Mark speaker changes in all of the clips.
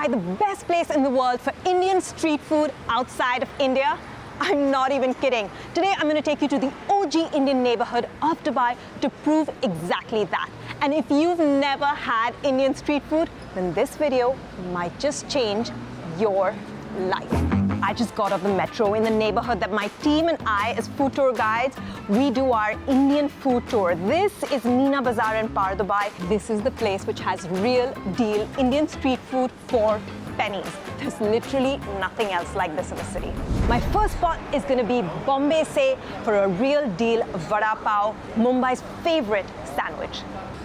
Speaker 1: Mumbai the best place in the world for Indian street food outside of India? I'm not even kidding. Today I'm going to take you to the OG Indian neighborhood of Dubai to prove exactly that. And if you've never had Indian street food, then this video might just change your life. I just got off the metro in the neighborhood that my team and I, as food tour guides, we do our Indian food tour. This is Meena Bazaar in Par Dubai. This is the place which has real deal Indian street food for pennies. There's literally nothing else like this in the city. My first spot is going to be Bombay Se for a real deal Vada Pav, Mumbai's favorite sandwich.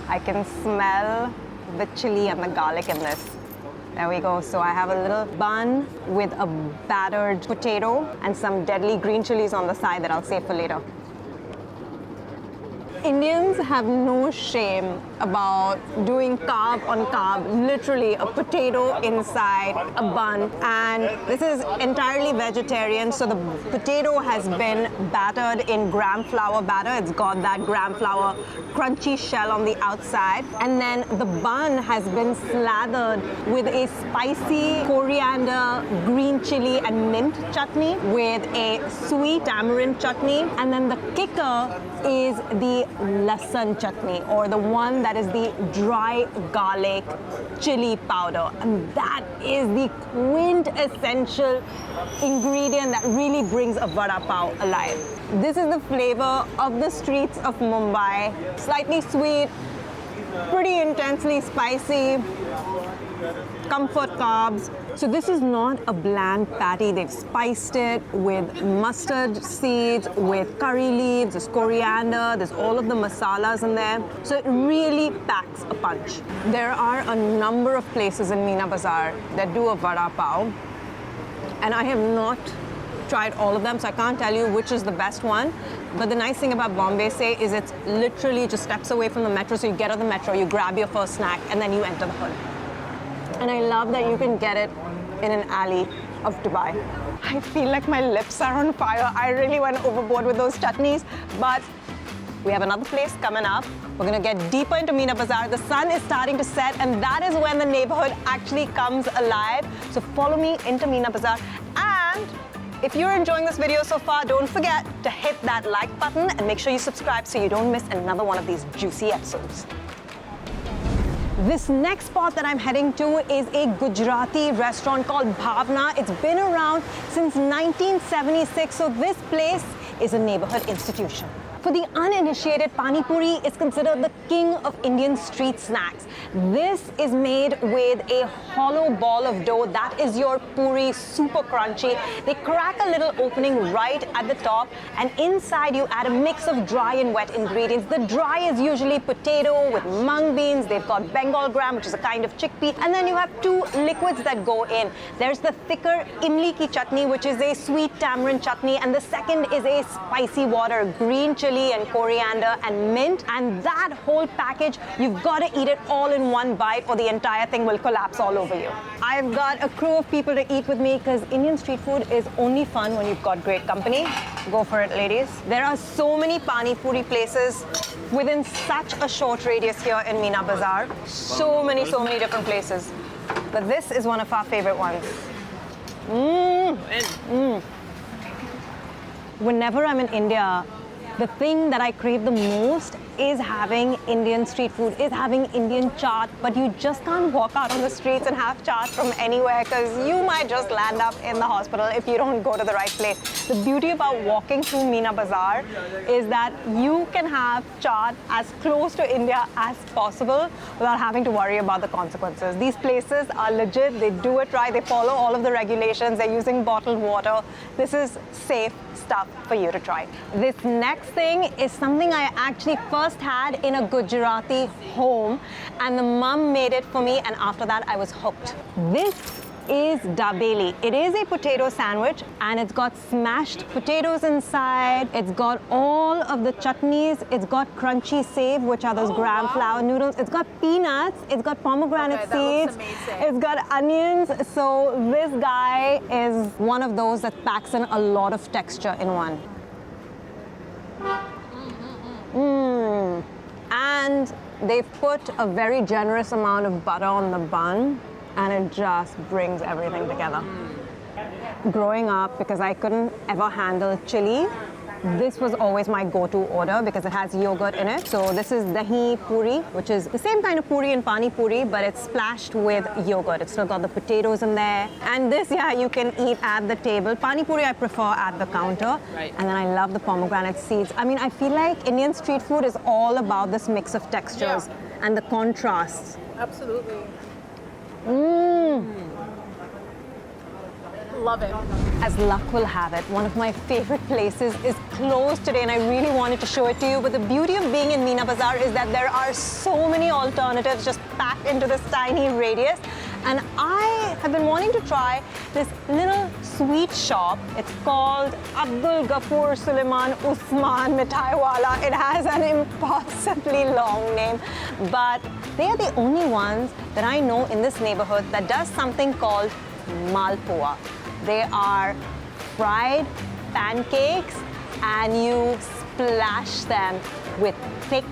Speaker 1: I can smell the chili and the garlic in this. There we go. So I have a little bun with a battered potato and some deadly green chilies on the side that I'll save for later. Indians have no shame about doing carb on carb, literally a potato inside a bun. And this is entirely vegetarian, so the potato has been battered in gram flour batter. It's got that gram flour crunchy shell on the outside. And then the bun has been slathered with a spicy coriander, green chili and mint chutney with a sweet tamarind chutney. And then the kicker is the lasan chutney, or the one that is the dry garlic chili powder, and that is the quintessential ingredient that really brings a vada pav alive. This is the flavor of the streets of Mumbai. Slightly sweet, pretty intensely spicy, comfort carbs. So this is not a bland patty. They've spiced it with mustard seeds, with curry leaves, there's coriander, there's all of the masalas in there. So it really packs a punch. There are a number of places in Meena Bazaar that do a vada pav, and I have not tried all of them, so I can't tell you which is the best one. But the nice thing about Bombay Se is it's literally just steps away from the metro. So you get on the metro, you grab your first snack, and then you enter the hood. And I love that you can get it in an alley of Dubai. I feel like my lips are on fire. I really went overboard with those chutneys, but we have another place coming up. We're gonna get deeper into Meena Bazaar. The sun is starting to set, and that is when the neighborhood actually comes alive. So follow me into Meena Bazaar. And if you're enjoying this video so far, don't forget to hit that like button and make sure you subscribe so you don't miss another one of these juicy episodes. This next spot that I'm heading to is a Gujarati restaurant called Bhavna. It's been around since 1976, so this place is a neighborhood institution. For the uninitiated, Pani Puri is considered the king of Indian street snacks. This is made with a hollow ball of dough. That is your puri, super crunchy. They crack a little opening right at the top, and inside you add a mix of dry and wet ingredients. The dry is usually potato with mung beans. They've got Bengal gram, which is a kind of chickpea. And then you have two liquids that go in. There's the thicker imli ki chutney, which is a sweet tamarind chutney, and the second is a spicy water, green chili and coriander and mint. And that whole package, you've got to eat it all in one bite or the entire thing will collapse all over you. I've got a crew of people to eat with me because Indian street food is only fun when you've got great company. Go for it, ladies. There are so many Pani Puri places within such a short radius here in Meena Bazaar. So many different places. But this is one of our favorite ones. Whenever I'm in India, the thing that I crave the most is having Indian street food, is having Indian chaat, but you just can't walk out on the streets and have chaat from anywhere because you might just land up in the hospital if you don't go to the right place. The beauty about walking through Meena Bazaar is that you can have chaat as close to India as possible without having to worry about the consequences. These places are legit, they do it right, they follow all of the regulations, they're using bottled water. This is safe stuff for you to try. This next thing is something I actually first had in a Gujarati home, and the mum made it for me, and after that I was hooked. This is dabeli. It is a potato sandwich, and it's got smashed potatoes inside. It's got all of the chutneys. It's got crunchy save, which are those gram flour noodles. It's got peanuts. It's got pomegranate seeds. It's got onions. So this guy is one of those that packs in a lot of texture in one. And they've put a very generous amount of butter on the bun. and it just brings everything together. Growing up, because I couldn't ever handle chili, this was always my go-to order because it has yogurt in it. So this is dahi puri, which is the same kind of puri in Pani Puri, but it's splashed with yogurt. It's still got the potatoes in there. And this, yeah, you can eat at the table. Pani Puri I prefer at the counter.
Speaker 2: Right.
Speaker 1: And then I love the pomegranate seeds. I mean, I feel like Indian street food is all about this mix of textures and the contrasts.
Speaker 2: Absolutely.
Speaker 1: Mmm.
Speaker 2: Love it.
Speaker 1: As luck will have it, one of my favorite places is closed today and I really wanted to show it to you. But the beauty of being in Meena Bazaar is that there are so many alternatives just packed into this tiny radius. And I have been wanting to try this little sweet shop. It's called Abdul, Ghafoor, Suleman, Usman, Mithaiwala. It has an impossibly long name, but they are the only ones that I know in this neighborhood that does something called malpua. They are fried pancakes and you splash them with thick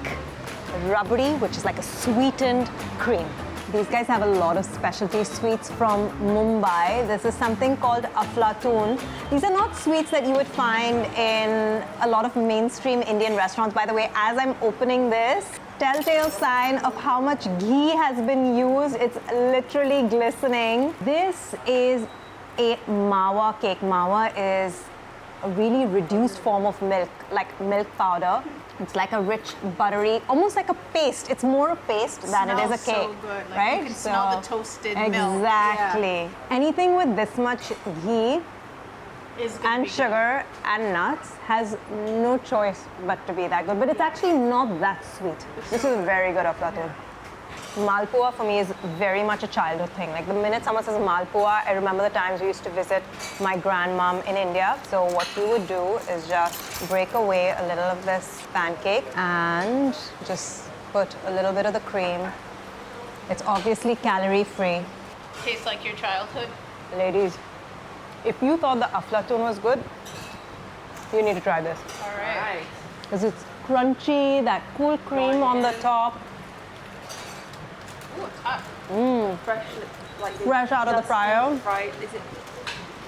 Speaker 1: rubbery, which is like a sweetened cream. These guys have a lot of specialty sweets from Mumbai. This is something called aflatoon. These are not sweets that you would find in a lot of mainstream Indian restaurants. By the way, as I'm opening this, telltale sign of how much ghee has been used. It's literally glistening. This is a mawa cake. Mawa is a really reduced form of milk, like milk powder. It's like a rich, buttery, almost like a paste. It's more a paste than it is a cake,
Speaker 2: so good. Like
Speaker 1: right?
Speaker 2: You can smell the toasted milk.
Speaker 1: Exactly.
Speaker 2: Yeah.
Speaker 1: Anything with this much ghee
Speaker 2: Is
Speaker 1: and sugar and nuts has no choice but to be that good. But it's actually not that sweet. This is very good aflatoon. Malpua for me is very much a childhood thing. Like the minute someone says malpua, I remember the times we used to visit my grandmom in India. So what you would do is just break away a little of this pancake and just put a little bit of the cream. It's obviously calorie free.
Speaker 2: Tastes like your childhood.
Speaker 1: Ladies, if you thought the aflatoon was good, you need to try this.
Speaker 2: All right.
Speaker 1: Because it's crunchy, that cool cream on the top.
Speaker 2: Ooh, it's hot.
Speaker 3: Fresh, like
Speaker 1: Fresh out of the fryer.
Speaker 3: Fried. Is it?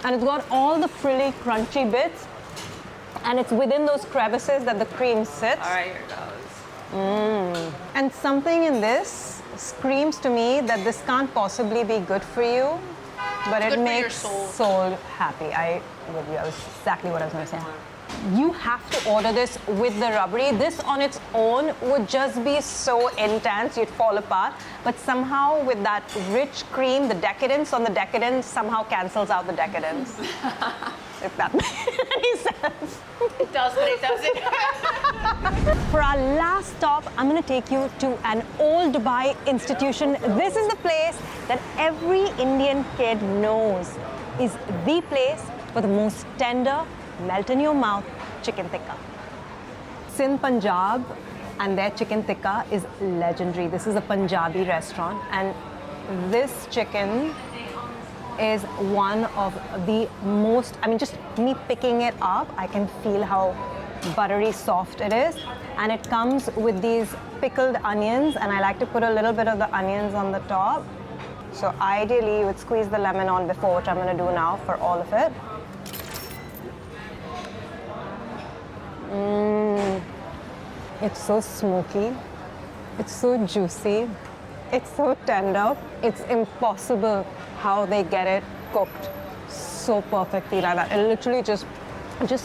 Speaker 1: And it's got all the frilly, crunchy bits. And it's within those crevices that the cream sits.
Speaker 3: All right, here it goes.
Speaker 1: And something in this screams to me that this can't possibly be good for you, but it
Speaker 2: Good for your
Speaker 1: makes soul happy. I would be. That was exactly what I was going to say. You have to order this with the rubbery. This on its own would just be so intense, you'd fall apart. But somehow with that rich cream, the decadence on the decadence somehow cancels out the decadence. If that makes any sense.
Speaker 2: It does, but it doesn't.
Speaker 1: For our last stop, I'm going to take you to an old Dubai institution. This is the place that every Indian kid knows is the place for the most tender, melt in your mouth chicken tikka. Sind Punjab and their chicken tikka is legendary. This is a Punjabi restaurant and this chicken is one of the most, I mean, just me picking it up, I can feel how buttery soft it is. And it comes with these pickled onions, and I like to put a little bit of the onions on the top. So ideally, you would squeeze the lemon on before, which I'm going to do now for all of it. It's so smoky. It's so juicy. It's so tender. It's impossible how they get it cooked so perfectly like that. It literally just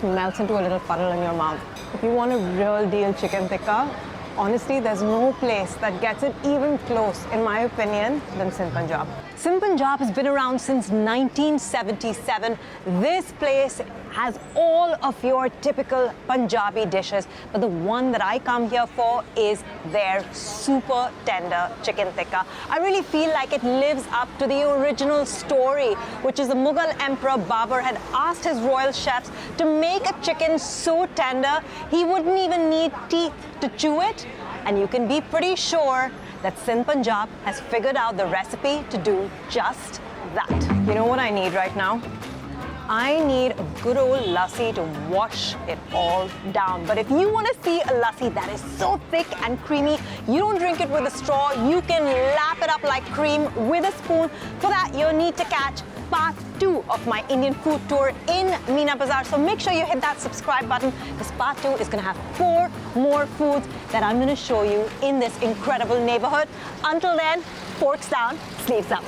Speaker 1: melts into a little puddle in your mouth. If you want a real deal chicken tikka, honestly, there's no place that gets it even close, in my opinion, than Sind Punjab. Simp Punjab has been around since 1977. This place has all of your typical Punjabi dishes, but the one that I come here for is their super tender chicken tikka. I really feel like it lives up to the original story, which is the Mughal Emperor Babur had asked his royal chefs to make a chicken so tender he wouldn't even need teeth to chew it. And you can be pretty sure that Sind Punjab has figured out the recipe to do just that. You know what I need right now? I need a good old lassi to wash it all down. But if you want to see a lassi that is so thick and creamy, you don't drink it with a straw, you can lap it up like cream with a spoon. For that, you'll need to catch part 2 of my Indian food tour in Meena Bazaar. So make sure you hit that subscribe button because part 2 is going to have 4 more foods that I'm going to show you in this incredible neighborhood. Until then, forks down, sleeves up.